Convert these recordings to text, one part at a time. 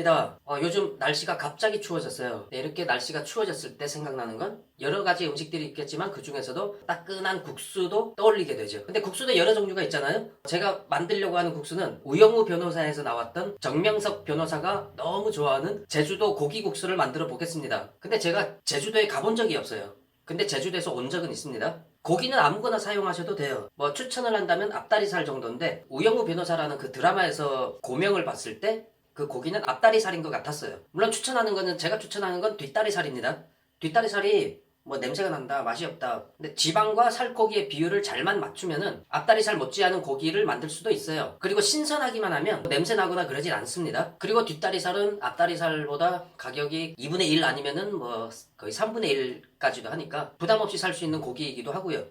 반갑습니다. 요즘 날씨가 갑자기 추워졌어요. 네, 이렇게 날씨가 추워졌을 때 생각나는 건 여러 가지 음식들이 있겠지만 그 중에서도 따끈한 국수도 떠올리게 되죠. 근데 국수도 여러 종류가 있잖아요. 제가 만들려고 하는 국수는 우영우 변호사에서 나왔던 정명석 변호사가 너무 좋아하는 제주도 고기국수를 만들어 보겠습니다. 근데 제가 제주도에 가본 적이 없어요. 근데 제주도에서 온 적은 있습니다. 고기는 아무거나 사용하셔도 돼요. 뭐 추천을 한다면 앞다리살 정도인데 우영우 변호사라는 그 드라마에서 고명을 봤을 때 그 고기는 앞다리살인 것 같았어요. 물론 추천하는 거는 제가 추천하는 건 뒷다리살입니다. 뒷다리살이 뭐 냄새가 난다, 맛이 없다. 근데 지방과 살코기의 비율을 잘만 맞추면은 앞다리살 못지않은 고기를 만들 수도 있어요. 그리고 신선하기만 하면 냄새 나거나 그러진 않습니다. 그리고 뒷다리살은 앞다리살보다 가격이 2분의 1 아니면은 뭐 거의 3분의 1까지도 하니까 부담 없이 살 수 있는 고기이기도 하고요.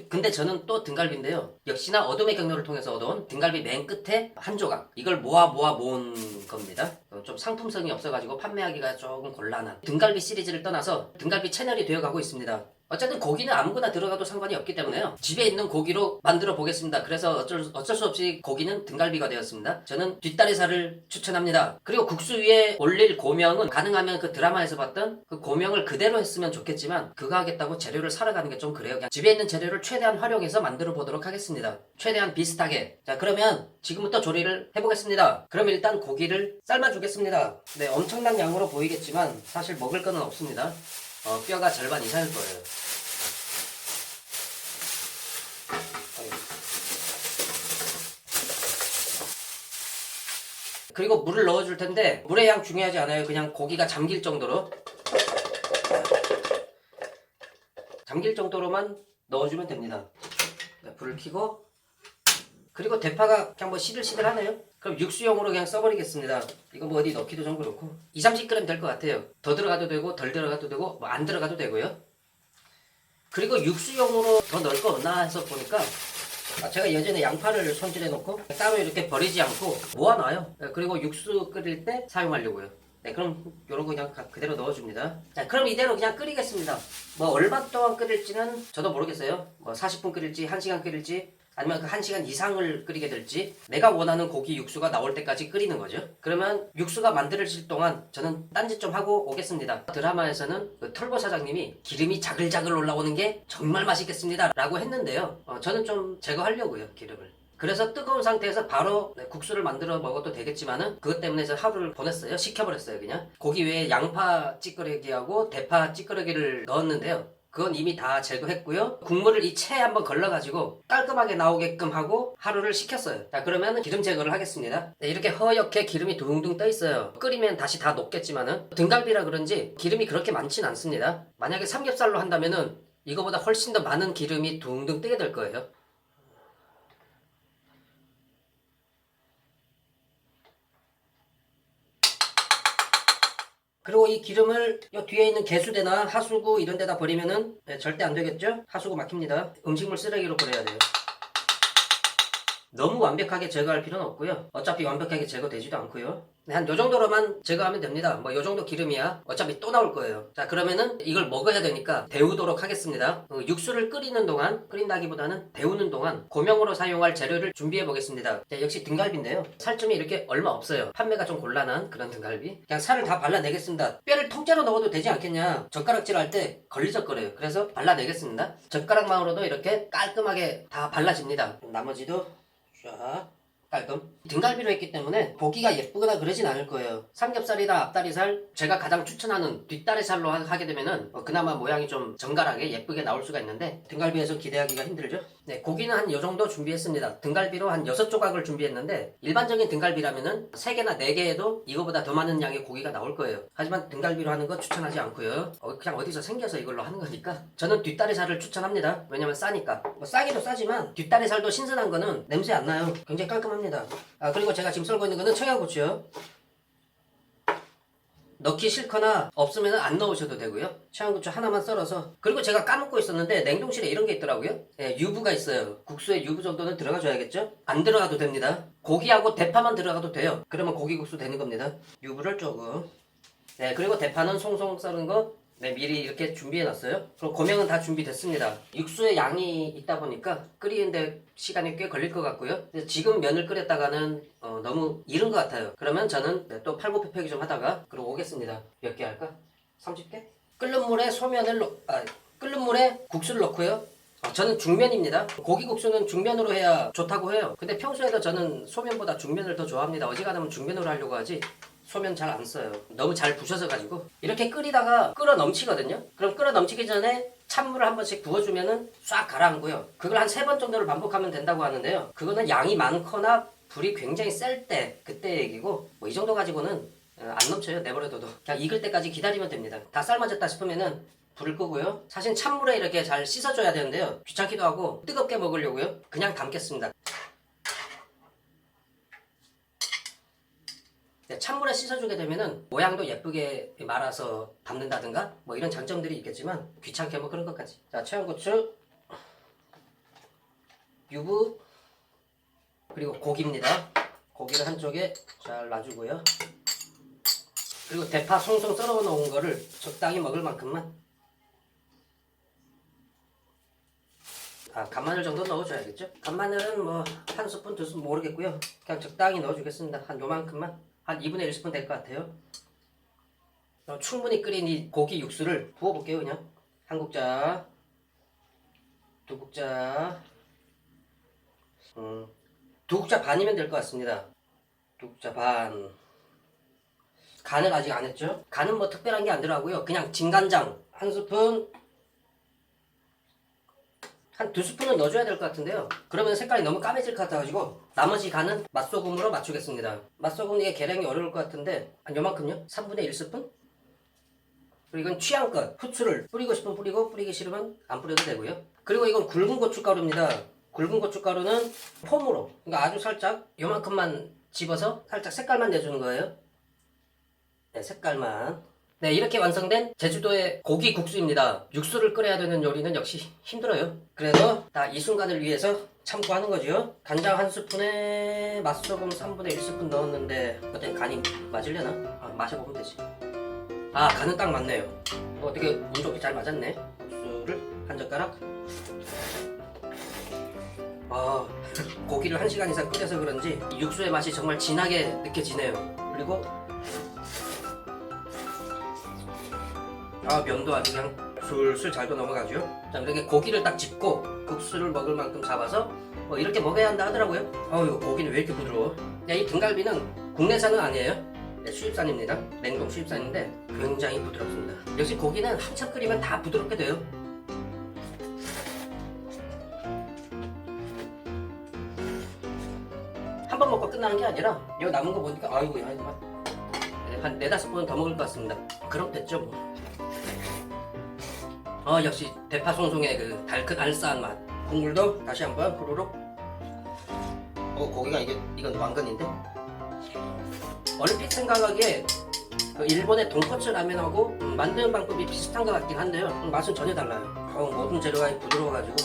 근데 저는 또 등갈비인데요. 역시나 어둠의 경로를 통해서 얻어온 등갈비 맨 끝에 한 조각. 이걸 모아 모은 겁니다. 좀 상품성이 없어가지고 판매하기가 조금 곤란한 등갈비 시리즈를 떠나서 등갈비 채널이 되어가고 있습니다. 어쨌든 고기는 아무거나 들어가도 상관이 없기 때문에요. 집에 있는 고기로 만들어 보겠습니다. 그래서 어쩔 수 없이 고기는 등갈비가 되었습니다. 저는 뒷다리살을 추천합니다. 그리고 국수 위에 올릴 고명은 가능하면 그 드라마에서 봤던 그 고명을 그대로 했으면 좋겠지만 그거 하겠다고 재료를 사러 가는 게 좀 그래요. 그냥 집에 있는 재료를 최대한 활용해서 만들어 보도록 하겠습니다. 최대한 비슷하게. 자, 그러면 지금부터 조리를 해보겠습니다. 그럼 일단 고기를 삶아주겠습니다. 네, 엄청난 양으로 보이겠지만 사실 먹을 거는 없습니다. 뼈가 절반 이상일 거예요. 그리고 물을 넣어줄 텐데 물의 양 중요하지 않아요. 그냥 고기가 잠길 정도로만 넣어주면 됩니다. 네, 불을 켜고 그리고 대파가 그냥 뭐 시들시들하네요. 그럼 육수용으로 그냥 써버리겠습니다. 이거 뭐 어디 넣기도 좀 그렇고 2-30g 될 것 같아요. 더 들어가도 되고 덜 들어가도 되고 뭐 안 들어가도 되고요. 그리고 육수용으로 더 넣을 거 없나 해서 보니까 제가 예전에 양파를 손질해 놓고 따로 이렇게 버리지 않고 모아놔요. 그리고 육수 끓일 때 사용하려고요. 네, 그럼 요런 거 그냥 그대로 넣어줍니다. 자, 그럼 이대로 그냥 끓이겠습니다. 뭐 얼마 동안 끓일지는 저도 모르겠어요. 뭐 40분 끓일지 1시간 끓일지 아니면 그 1시간 이상을 끓이게 될지 내가 원하는 고기 육수가 나올 때까지 끓이는 거죠. 그러면 육수가 만들어질 동안 저는 딴짓 좀 하고 오겠습니다. 드라마에서는 그 털보 사장님이 기름이 자글자글 올라오는 게 정말 맛있겠습니다 라고 했는데요. 저는 좀 제거하려고요, 기름을. 그래서 뜨거운 상태에서 바로 국수를 만들어 먹어도 되겠지만은 그것 때문에 저 하루를 보냈어요. 식혀버렸어요, 그냥. 고기 외에 양파 찌끄레기하고 대파 찌끄레기를 넣었는데요. 그건 이미 다 제거했고요. 국물을 이 체에 한번 걸러가지고 깔끔하게 나오게끔 하고 하루를 식혔어요. 자, 그러면 기름 제거를 하겠습니다. 네, 이렇게 허옇게 기름이 둥둥 떠 있어요. 끓이면 다시 다 녹겠지만은 등갈비라 그런지 기름이 그렇게 많진 않습니다. 만약에 삼겹살로 한다면은 이거보다 훨씬 더 많은 기름이 둥둥 뜨게 될 거예요. 그리고 이 기름을 이 뒤에 있는 개수대나 하수구 이런 데다 버리면은 절대 안 되겠죠? 하수구 막힙니다. 음식물 쓰레기로 버려야 돼요. 너무 완벽하게 제거할 필요는 없고요. 어차피 완벽하게 제거되지도 않고요. 한 요 정도로만 제거하면 됩니다. 뭐 요 정도 기름이야 어차피 또 나올 거예요. 자, 그러면은 이걸 먹어야 되니까 데우도록 하겠습니다. 육수를 끓인다기보다는 데우는 동안 고명으로 사용할 재료를 준비해 보겠습니다. 자, 역시 등갈비인데요. 살점이 이렇게 얼마 없어요. 판매가 좀 곤란한 그런 등갈비. 그냥 살을 다 발라내겠습니다. 뼈를 통째로 넣어도 되지 않겠냐. 젓가락질 할 때 걸리적거려요. 그래서 발라내겠습니다. 젓가락만으로도 이렇게 깔끔하게 다 발라집니다. 나머지도 쫙 깔끔. 등갈비로 했기 때문에 보기가 예쁘거나 그러진 않을 거예요. 삼겹살이나 앞다리살, 제가 가장 추천하는 뒷다리살로 하게 되면은 그나마 모양이 좀 정갈하게 예쁘게 나올 수가 있는데 등갈비에서 기대하기가 힘들죠. 네, 고기는 한 요 정도 준비했습니다. 등갈비로 한 6조각을 준비했는데 일반적인 등갈비라면은 3개나 4개에도 이거보다 더 많은 양의 고기가 나올 거예요. 하지만 등갈비로 하는 거 추천하지 않고요. 그냥 어디서 생겨서 이걸로 하는 거니까 저는 뒷다리살을 추천합니다. 왜냐면 싸니까. 뭐 싸기도 싸지만 뒷다리살도 신선한 거는 냄새 안 나요. 굉장히 깔끔합니다. 그리고 제가 지금 썰고 있는 거는 청양고추요. 넣기 싫거나 없으면 안 넣으셔도 되고요. 청양고추 하나만 썰어서. 그리고 제가 까먹고 있었는데 냉동실에 이런 게 있더라고요. 유부가 있어요. 국수에 유부 정도는 들어가줘야겠죠? 안 들어가도 됩니다. 고기하고 대파만 들어가도 돼요. 그러면 고기국수 되는 겁니다. 유부를 조금. 네, 그리고 대파는 송송 썰은 거 네, 미리 이렇게 준비해 놨어요. 그럼 고명은 다 준비됐습니다. 육수의 양이 있다 보니까 끓이는데 시간이 꽤 걸릴 것 같고요. 근데 지금 면을 끓였다가는 너무 이른 것 같아요. 그러면 저는 또 팔굽혀펴기 좀 하다가 그러고 오겠습니다. 몇 개 할까? 30개? 끓는 물에 끓는 물에 국수를 넣고요. 저는 중면입니다. 고기 국수는 중면으로 해야 좋다고 해요. 근데 평소에도 저는 소면보다 중면을 더 좋아합니다. 어지간하면 중면으로 하려고 하지 소면 잘 안 써요. 너무 잘 부셔서 가지고 이렇게 끓이다가 끓어 넘치거든요. 그럼 끓어 넘치기 전에 찬물을 한 번씩 부어주면은 싹 가라앉고요. 그걸 한 3번 정도를 반복하면 된다고 하는데요. 그거는 양이 많거나 불이 굉장히 셀 때 그때 얘기고 뭐 이 정도 가지고는 안 넘쳐요. 내버려둬도 그냥 익을 때까지 기다리면 됩니다. 다 삶아졌다 싶으면은 불을 끄고요. 사실 찬물에 이렇게 잘 씻어줘야 되는데요. 귀찮기도 하고 뜨겁게 먹으려고요. 그냥 담겠습니다. 찬물에 씻어주게 되면은 모양도 예쁘게 말아서 담는다든가 뭐 이런 장점들이 있겠지만 귀찮게 뭐 그런 것까지. 자, 청양고추, 유부, 그리고 고기입니다. 고기를 한쪽에 잘 놔주고요. 그리고 대파 송송 썰어 놓은 거를 적당히 먹을 만큼만. 간마늘 정도 넣어줘야겠죠? 간마늘은 뭐 한 스푼, 2스푼 모르겠고요. 그냥 적당히 넣어주겠습니다. 한 요만큼만. 한 2분의 1스푼 될 것 같아요. 충분히 끓인 이 고기 육수를 부어볼게요. 그냥 한 국자, 두 국자, 두 국자 반이면 될 것 같습니다. 두 국자 반. 간을 아직 안 했죠? 간은 뭐 특별한 게 안 들어가고요. 그냥 진간장 한 스푼, 한 2스푼은 넣어줘야 될 것 같은데요. 그러면 색깔이 너무 까매질 것 같아가지고 나머지 간은 맛소금으로 맞추겠습니다. 맛소금 이게 계량이 어려울 것 같은데 한 요만큼요? 3분의 1스푼? 그리고 이건 취향껏 후추를 뿌리고 싶으면 뿌리고 뿌리기 싫으면 안 뿌려도 되고요. 그리고 이건 굵은 고춧가루입니다. 굵은 고춧가루는 폼으로, 그러니까 아주 살짝 요만큼만 집어서 살짝 색깔만 내주는 거예요. 네, 색깔만. 네, 이렇게 완성된 제주도의 고기 국수입니다. 육수를 끓여야 되는 요리는 역시 힘들어요. 그래도 다 이 순간을 위해서 참고하는 거죠. 간장 한 스푼에 맛소금 3분의 1스푼 넣었는데 어때? 간이 맞으려나? 마셔보면 되지. 간은 딱 맞네요. 어떻게 운 좋게 잘 맞았네. 국수를 한 젓가락. 고기를 1시간 이상 끓여서 그런지 육수의 맛이 정말 진하게 느껴지네요. 그리고 면도 아주 그냥 술술 잘도 넘어가죠. 자, 이렇게 고기를 딱 짚고 국수를 먹을 만큼 잡아서 뭐 이렇게 먹어야 한다 하더라고요. 이거 고기는 왜 이렇게 부드러워? 이 등갈비는 국내산은 아니에요. 네, 수입산입니다. 냉동 수입산인데 굉장히 부드럽습니다. 역시 고기는 한참 끓이면 다 부드럽게 돼요. 한 번 먹고 끝나는 게 아니라 이거 남은 거 보니까 아이고 한 4-5번 더 먹을 것 같습니다. 그럼 됐죠 뭐. 역시 대파 송송의 그 달큰 알싸한 맛. 국물도 다시 한번 후루룩. 고기가 이건 왕건인데. 얼핏 생각하기에 그 일본의 돈코츠 라면하고 만드는 방법이 비슷한 것 같긴 한데요. 맛은 전혀 달라요. 모든 재료가 부드러워가지고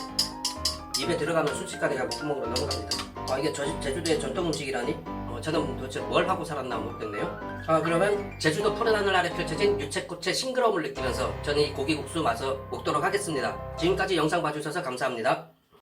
입에 들어가면 순식간에 목구멍으로 넘어갑니다. 이게 제주도의 전통 음식이라니 저는 도대체 뭘 하고 살았나 모르겠네요. 그러면 제주도 푸른 하늘 아래 펼쳐진 유채꽃의 싱그러움을 느끼면서 저는 이 고기국수 마저 먹도록 하겠습니다. 지금까지 영상 봐주셔서 감사합니다.